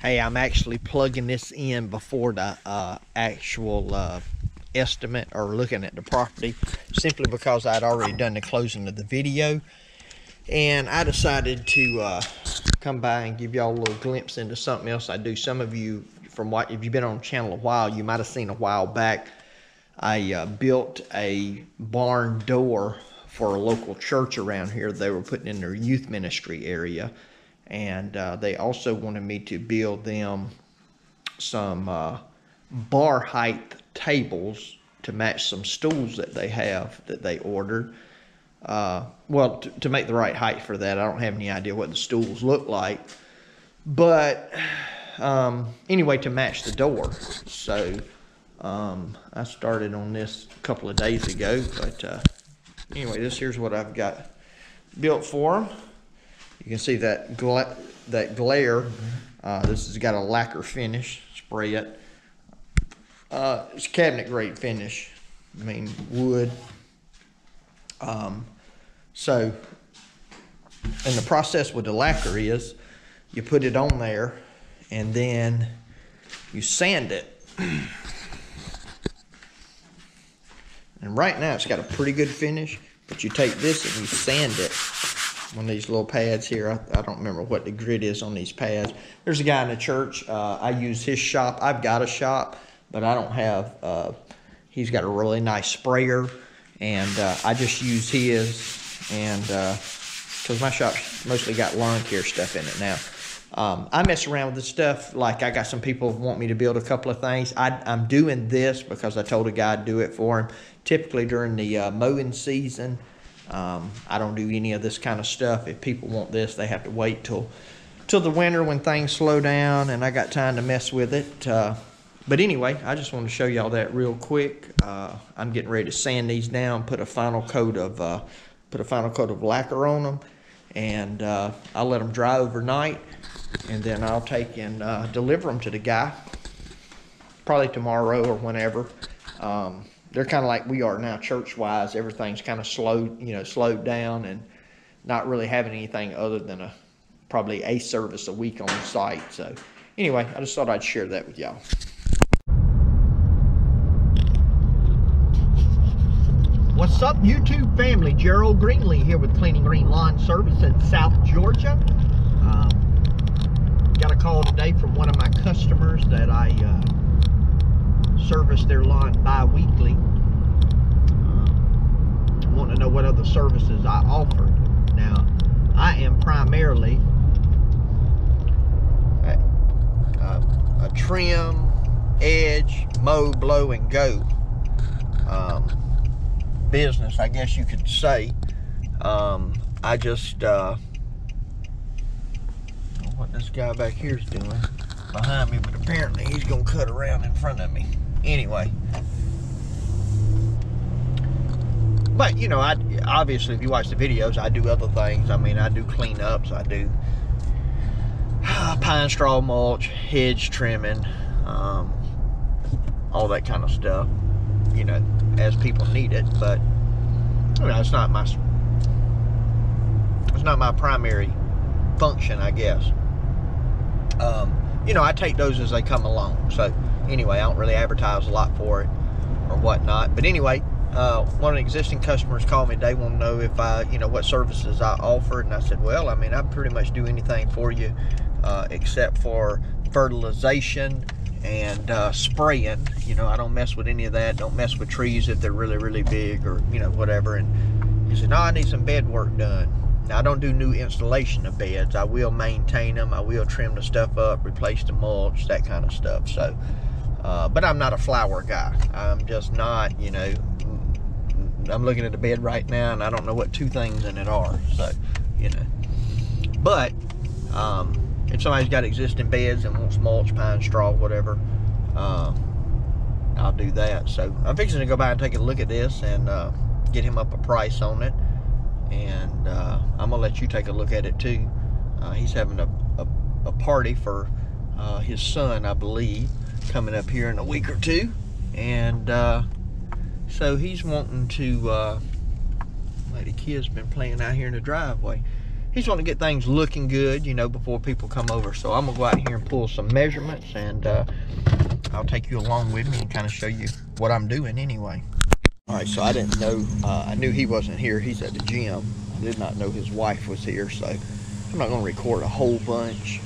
Hey, I'm actually plugging this in before the actual estimate or looking at the property, simply because I'd already done the closing of the video, and I decided to come by and give y'all a little glimpse into something else I do. Some of you, if you've been on the channel a while, you might have seen a while back I built a barn door for a local church around here. They were putting in their youth ministry area, and they also wanted me to build them some bar height tables to match some stools that they have that they ordered. Well, to make the right height for that, I don't have any idea what the stools look like, but anyway, to match the door. So I started on this a couple of days ago, but anyway, this here's what I've got built for them. You can see that glare. This has got a lacquer finish. Spray it. It's cabinet grade finish. I mean, wood. So, and the process with the lacquer is you put it on there and then you sand it. And right now it's got a pretty good finish, but you take this and you sand it. One of these little pads here, I don't remember what the grit is on these pads. There's a guy in the church, I use his shop. I've got a shop, but I don't have, he's got a really nice sprayer, and I just use his, and because my shop's mostly got lawn care stuff in it now. I mess around with this stuff. Like, I got some people who want me to build a couple of things. I'm doing this because I told a guy I'd do it for him. Typically during the mowing season, I don't do any of this kind of stuff. If people want this, they have to wait till the winter when things slow down, and I got time to mess with it. But anyway, I just want to show y'all that real quick. I'm getting ready to sand these down, put a final coat of lacquer on them, and I'll let them dry overnight, and then I'll take and deliver them to the guy, probably tomorrow or whenever. They're kind of like we are now, church-wise. Everything's kind of slowed down, and not really having anything other than probably a service a week on site. So anyway, I just thought I'd share that with y'all. What's up, YouTube family? Gerald Greenlee here with Clean and Green Lawn Service in South Georgia. Got a call today from one of my customers that I service their lawn bi-weekly. Want to know what other services I offer. Now, I am primarily a trim, edge, mow, blow, and go business, I guess you could say. I just what this guy back here is doing behind me, but apparently he's gonna cut around in front of me anyway. But you know, I obviously, if you watch the videos, I do other things. I mean, I do cleanups, I do pine straw mulch, hedge trimming, all that kind of stuff, you know, as people need it. But you know, it's not my primary function, I guess. You know, I take those as they come along. So anyway, I don't really advertise a lot for it or whatnot. But anyway, one of the existing customers called me. They want to know if you know, what services I offer, and I said, well, I mean, I pretty much do anything for you except for fertilization and spraying. You know, I don't mess with any of that. Don't mess with trees if they're really, really big, or you know, whatever. And he said, no, I need some bed work done. Now, I don't do new installation of beds. I will maintain them. I will trim the stuff up, replace the mulch, that kind of stuff. So, but I'm not a flower guy. I'm just not, you know. I'm looking at the bed right now, and I don't know what two things in it are. So, you know. But if somebody's got existing beds and wants mulch, pine straw, whatever, I'll do that. So I'm fixing to go by and take a look at this and get him up a price on it. And I'm gonna let you take a look at it too. He's having a party for his son, I believe, coming up here in a week or two, and so he's wanting to like, the kid's been playing out here in the driveway. he's wanting to get things looking good, you know, before people come over. So I'm gonna go out here and pull some measurements, and I'll take you along with me and kind of show you what I'm doing anyway. All right, so I didn't know, I knew he wasn't here. He's at the gym. I did not know his wife was here, so I'm not gonna record a whole bunch,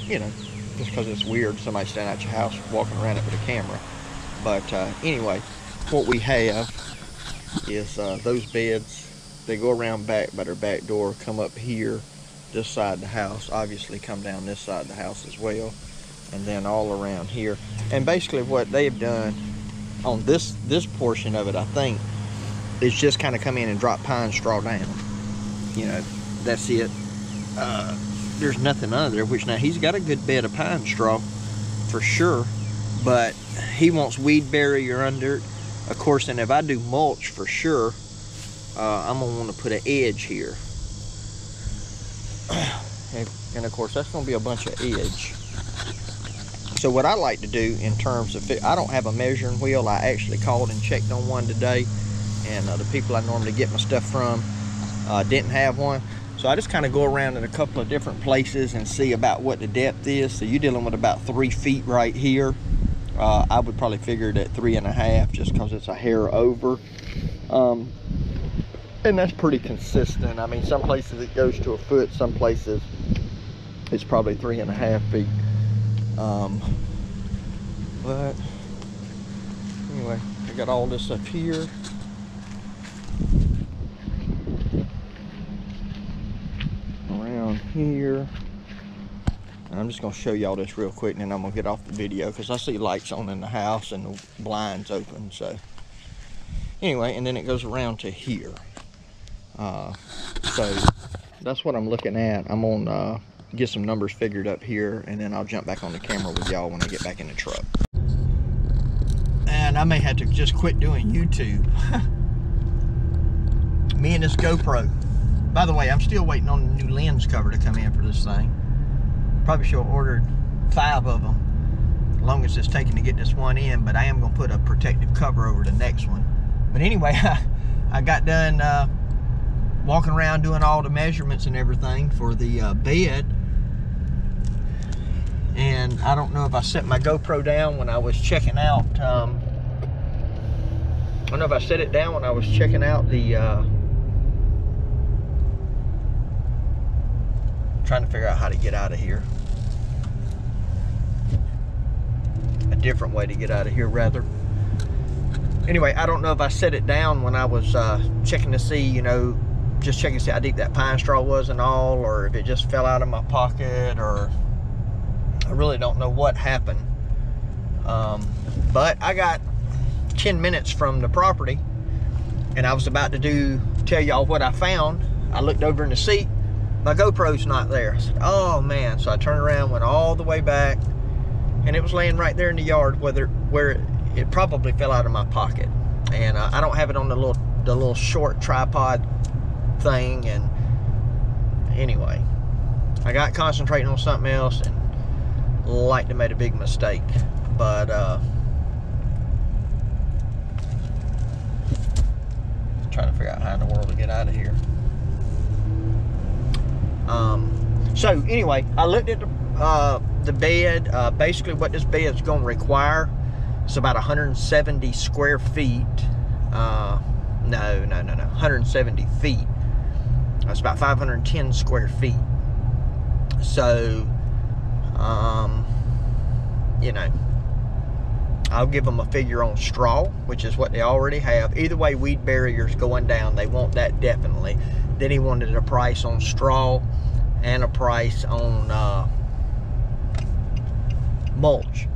you know, just because it's weird somebody standing at your house walking around it with a camera. But anyway, what we have is those beds. They go around back by their back door, come up here, this side of the house, obviously come down this side of the house as well, and then all around here. And basically what they've done on this portion of it, I think, is just kind of come in and drop pine straw down. You know, that's it. There's nothing under there, which now he's got a good bed of pine straw for sure, but he wants weed barrier under it, of course. And if I do mulch for sure, I'm gonna want to put an edge here, and of course that's gonna be a bunch of edge. So what I like to do in terms of I don't have a measuring wheel. I actually called and checked on one today, and the people I normally get my stuff from didn't have one. So I just kind of go around in a couple of different places and see about what the depth is. So you're dealing with about 3 feet right here. I would probably figure it at 3.5, just because it's a hair over. And that's pretty consistent. I mean, some places it goes to 1 foot, some places it's probably 3.5 feet. But anyway, I got all this up here. Around here. And I'm just gonna show y'all this real quick, and then I'm gonna get off the video because I see lights on in the house and the blinds open. So anyway, and then it goes around to here. So that's what I'm looking at. I'm gonna get some numbers figured up here, and then I'll jump back on the camera with y'all when I get back in the truck. And I may have to just quit doing YouTube. Me and this GoPro. By the way, I'm still waiting on the new lens cover to come in for this thing. Probably should have ordered 5 of them, as long as it's taking to get this one in, but I am gonna put a protective cover over the next one. But anyway, I got done walking around doing all the measurements and everything for the bed. And I don't know if I set my GoPro down when I was checking out, I don't know if I set it down when I was checking out the, trying to figure out how to get out of here. A different way to get out of here, rather. Anyway, I don't know if I set it down when I was checking to see, you know, just checking to see how deep that pine straw was and all, or if it just fell out of my pocket, or I really don't know what happened. But I got 10 minutes from the property, and I was about to tell y'all what I found. I looked over in the seat, my GoPro's not there. I said, oh man. So I turned around, went all the way back, and it was laying right there in the yard where it probably fell out of my pocket. And I don't have it on the little short tripod thing. And anyway, I got concentrating on something else and likely made a big mistake. But trying to figure out how in the world to get out of here. So anyway, I looked at the bed. Basically what this bed's going to require is about 170 square feet. No, 170 feet. That's about 510 square feet. So, you know, I'll give them a figure on straw, which is what they already have. Either way, weed barrier's going down. They want that definitely. Then he wanted a price on straw and a price on mulch.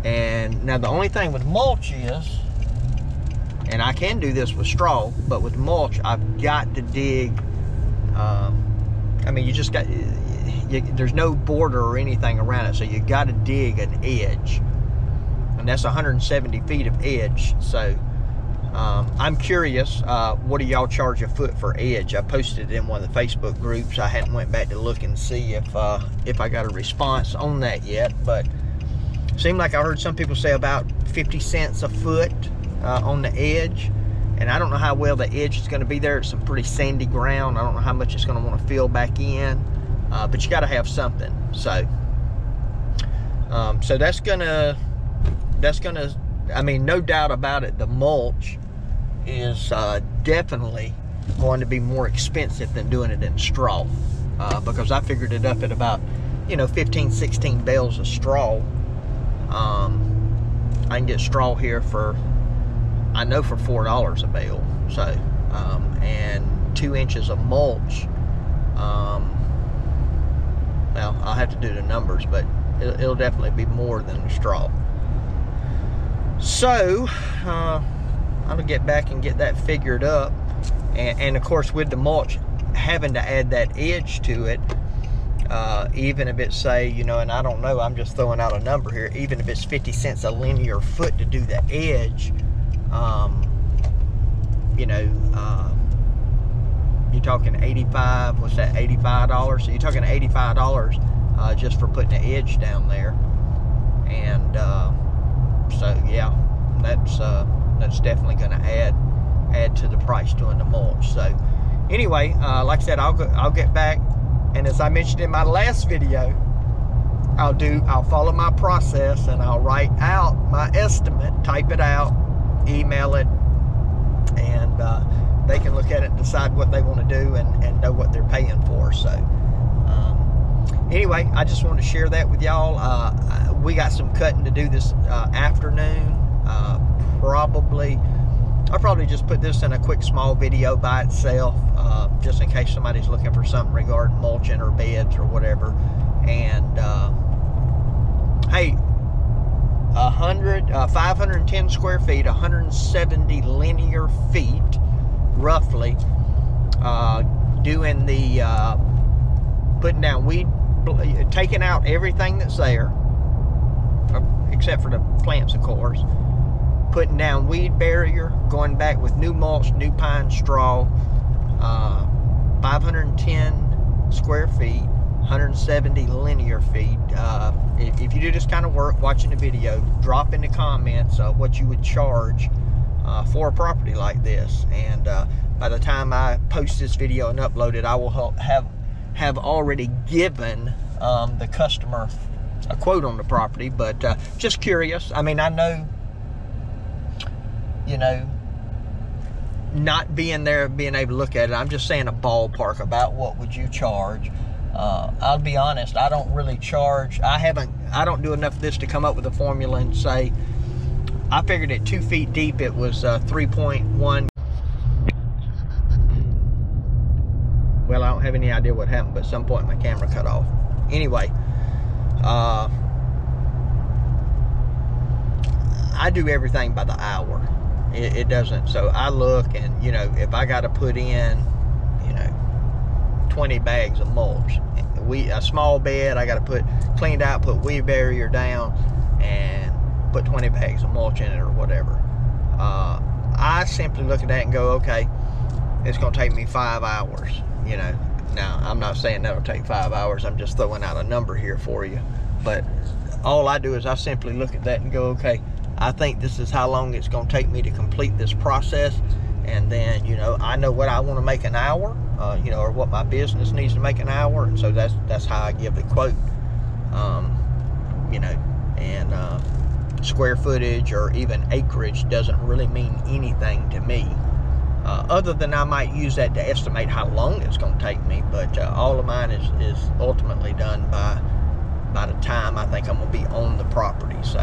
And now the only thing with mulch is, and I can do this with straw, but with mulch, I've got to dig, I mean, you just got, there's no border or anything around it, so you got to dig an edge. And that's 170 feet of edge. So I'm curious, what do y'all charge a foot for edge? I posted it in one of the Facebook groups. I hadn't went back to look and see if I got a response on that yet, but it seemed like I heard some people say about 50 cents a foot on the edge. and I don't know how well the edge is going to be there. It's some pretty sandy ground. I don't know how much it's going to want to fill back in, but you got to have something. So so that's gonna, I mean, no doubt about it, the mulch is definitely going to be more expensive than doing it in straw, because I figured it up at about, you know, 15, 16 bales of straw. I can get straw here for, I know, for $4 a bale. So, and 2 inches of mulch, well, I'll have to do the numbers, but it'll definitely be more than the straw. So, I'll get back and get that figured up. And of course, with the mulch, having to add that edge to it, even if it's, say, you know, and I don't know, I'm just throwing out a number here, even if it's 50 cents a linear foot to do the edge, you know, you're talking 85, what's that, $85? So you're talking $85 just for putting the edge down there. And so yeah, that's definitely going to add to the price doing the mulch. So anyway, like I said, I'll get back, and as I mentioned in my last video, I'll follow my process, and I'll write out my estimate, type it out, email it, and they can look at it and decide what they want to do and know what they're paying for. So anyway, I just wanted to share that with y'all. We got some cutting to do this afternoon. I'll probably just put this in a quick small video by itself, just in case somebody's looking for something regarding mulching or beds or whatever. And hey, 510 square feet, 170 linear feet, roughly, doing the putting down weed, taking out everything that's there, except for the plants, of course, putting down weed barrier, going back with new mulch, new pine straw, 510 square feet, 170 linear feet. If you do this kind of work, watching the video, drop in the comments what you would charge for a property like this. And by the time I post this video and upload it, I will have already given the customer a quote on the property. But just curious. I mean, I know, you know, not being there, being able to look at it, I'm just saying a ballpark about what would you charge. I'll be honest, I don't really charge. I don't do enough of this to come up with a formula and say, I figured at 2 feet deep it was 3.1. Well, I don't have any idea what happened, but at some point my camera cut off. Anyway, I do everything by the hour. It doesn't, so I look, and you know, if I got to put in, you know, 20 bags of mulch, a small bed, I got to put cleaned out, put weed barrier down, and put 20 bags of mulch in it or whatever. I simply look at that and go, okay, it's going to take me 5 hours. You know, now I'm not saying that'll take 5 hours. I'm just throwing out a number here for you. But all I do is I simply look at that and go, okay, I think this is how long it's going to take me to complete this process. And then, you know, I know what I want to make an hour, you know, or what my business needs to make an hour. And so that's how I give the quote, you know, and square footage or even acreage doesn't really mean anything to me, other than I might use that to estimate how long it's going to take me. But all of mine is ultimately done by the time I think I'm going to be on the property. So,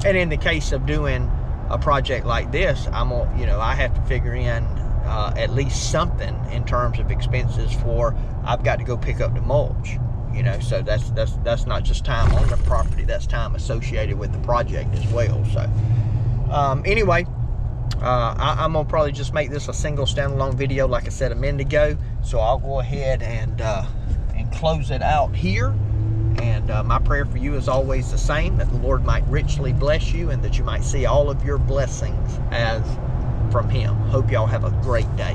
and in the case of doing a project like this, you know, I have to figure in at least something in terms of expenses for, I've got to go pick up the mulch, you know, so that's not just time on the property, that's time associated with the project as well. So anyway, I'm gonna probably just make this a single standalone video, like I said a minute ago. So I'll go ahead and close it out here. And my prayer for you is always the same, that the Lord might richly bless you and that you might see all of your blessings as from Him. Hope y'all have a great day.